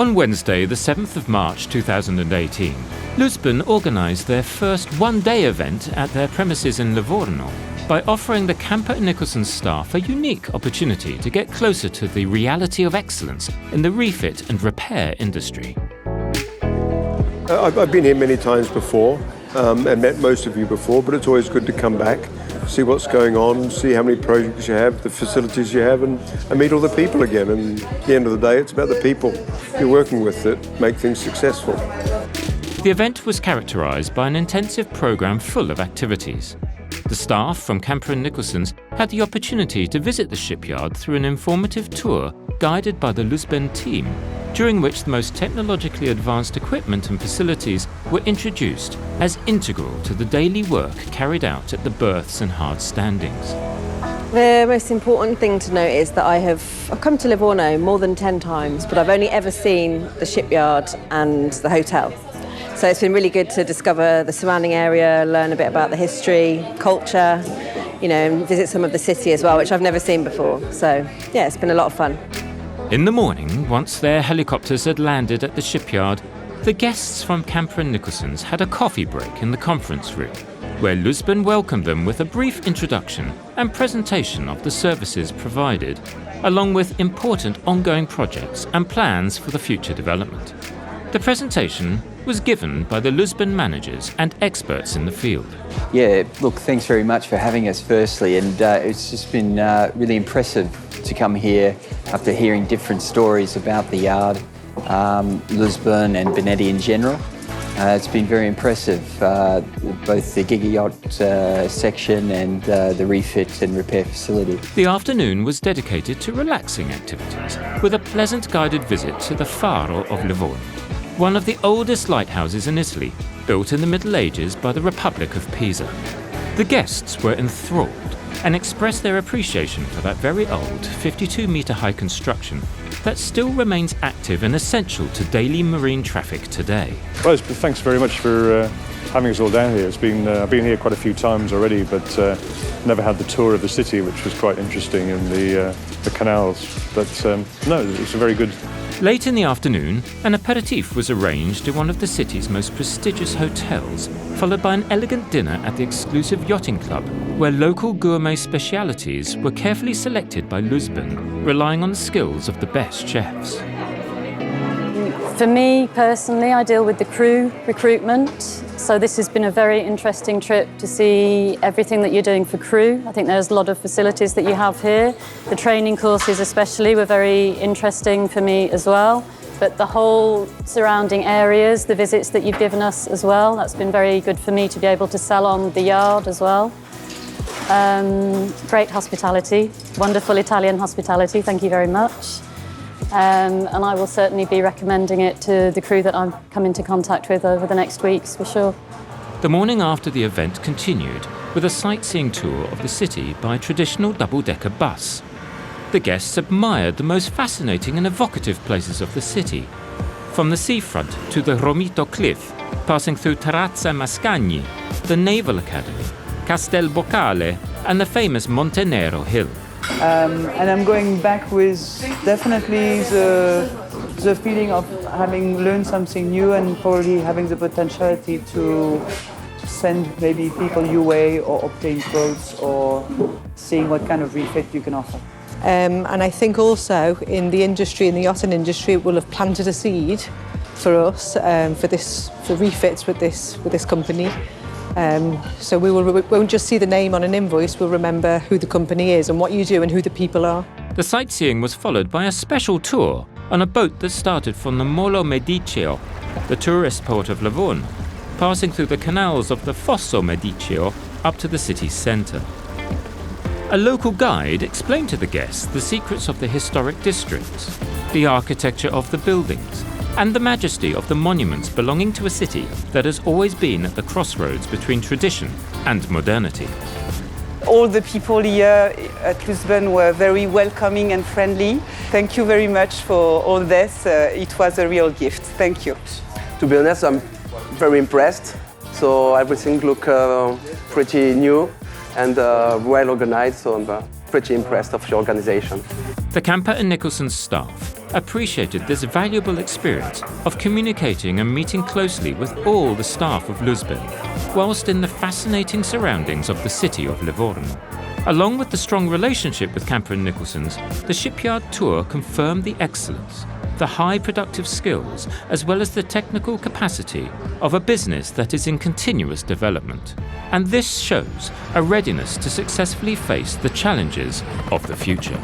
On Wednesday, the 7th of March 2018, Lusben organised their first one-day event at their premises in Livorno by offering the Camper Nicholsons staff a unique opportunity to get closer to the reality of excellence in the refit and repair industry. I've been here many times before and met most of you before, but it's always good to come back, see what's going on, see how many projects you have, the facilities you have, and meet all the people again. And at the end of the day, it's about the people you're working with that make things successful. The event was characterised by an intensive programme full of activities. The staff from Camper Nicholsons had the opportunity to visit the shipyard through an informative tour guided by the Lusben team, during which the most technologically advanced equipment and facilities were introduced as integral to the daily work carried out at the berths and hard standings. The most important thing to note is that I've come to Livorno more than 10 times, but I've only ever seen the shipyard and the hotel. So it's been really good to discover the surrounding area, learn a bit about the history, culture, and visit some of the city as well, which I've never seen before. So yeah, it's been a lot of fun. In the morning, once their helicopters had landed at the shipyard, the guests from Camper Nicholsons had a coffee break in the conference room, where Lusben welcomed them with a brief introduction and presentation of the services provided, along with important ongoing projects and plans for the future development. The presentation was given by the Lusben managers and experts in the field. Yeah, look, thanks very much for having us firstly, and it's just been really impressive to come here after hearing different stories about the yard, Lusben and Benetti in general. It's been very impressive, both the Giga Yacht section and the refit and repair facility. The afternoon was dedicated to relaxing activities, with a pleasant guided visit to the Faro of Livorno, one of the oldest lighthouses in Italy, built in the Middle Ages by the Republic of Pisa. The guests were enthralled and expressed their appreciation for that very old 52-metre-high construction that still remains active and essential to daily marine traffic today. Well, thanks very much for having us all down here. I've been here quite a few times already, but never had the tour of the city, which was quite interesting, and the canals. But no, it's a very good. Late in the afternoon, an aperitif was arranged in one of the city's most prestigious hotels, followed by an elegant dinner at the exclusive yachting club, where local gourmet specialities were carefully selected by Lusben, relying on the skills of the best chefs. For me personally, I deal with the crew recruitment, so this has been a very interesting trip to see everything that you're doing for crew. I think there's a lot of facilities that you have here. The training courses especially were very interesting for me as well, but the whole surrounding areas, the visits that you've given us as well, that's been very good for me to be able to sell on the yard as well. Great hospitality, wonderful Italian hospitality, thank you very much. And I will certainly be recommending it to the crew that I'm come into contact with over the next weeks, for sure. The morning after the event continued with a sightseeing tour of the city by a traditional double-decker bus. The guests admired the most fascinating and evocative places of the city, from the seafront to the Romito Cliff, passing through Terrazza Mascagni, the Naval Academy, Castel Boccale, and the famous Monte Nero Hill. And I'm going back with definitely the feeling of having learned something new and probably having the potentiality to send maybe people your way or obtain quotes or seeing what kind of refit you can offer. And I think also in the industry, in the yachting industry, it will have planted a seed for us for refits with this company. So we won't just see the name on an invoice, we'll remember who the company is and what you do and who the people are. The sightseeing was followed by a special tour on a boat that started from the Molo Mediceo, the tourist port of Livorno, passing through the canals of the Fosso Mediceo up to the city's centre. A local guide explained to the guests the secrets of the historic districts, the architecture of the buildings, and the majesty of the monuments belonging to a city that has always been at the crossroads between tradition and modernity. All the people here at Lusben were very welcoming and friendly. Thank you very much for all this. It was a real gift. Thank you. To be honest, I'm very impressed. So everything looks pretty new and well organized, so I'm pretty impressed of your organization. The Camper Nicholsons staff appreciated this valuable experience of communicating and meeting closely with all the staff of Lusben, whilst in the fascinating surroundings of the city of Livorno. Along with the strong relationship with Camper Nicholsons, the shipyard tour confirmed the excellence, the high productive skills, as well as the technical capacity of a business that is in continuous development. And this shows a readiness to successfully face the challenges of the future.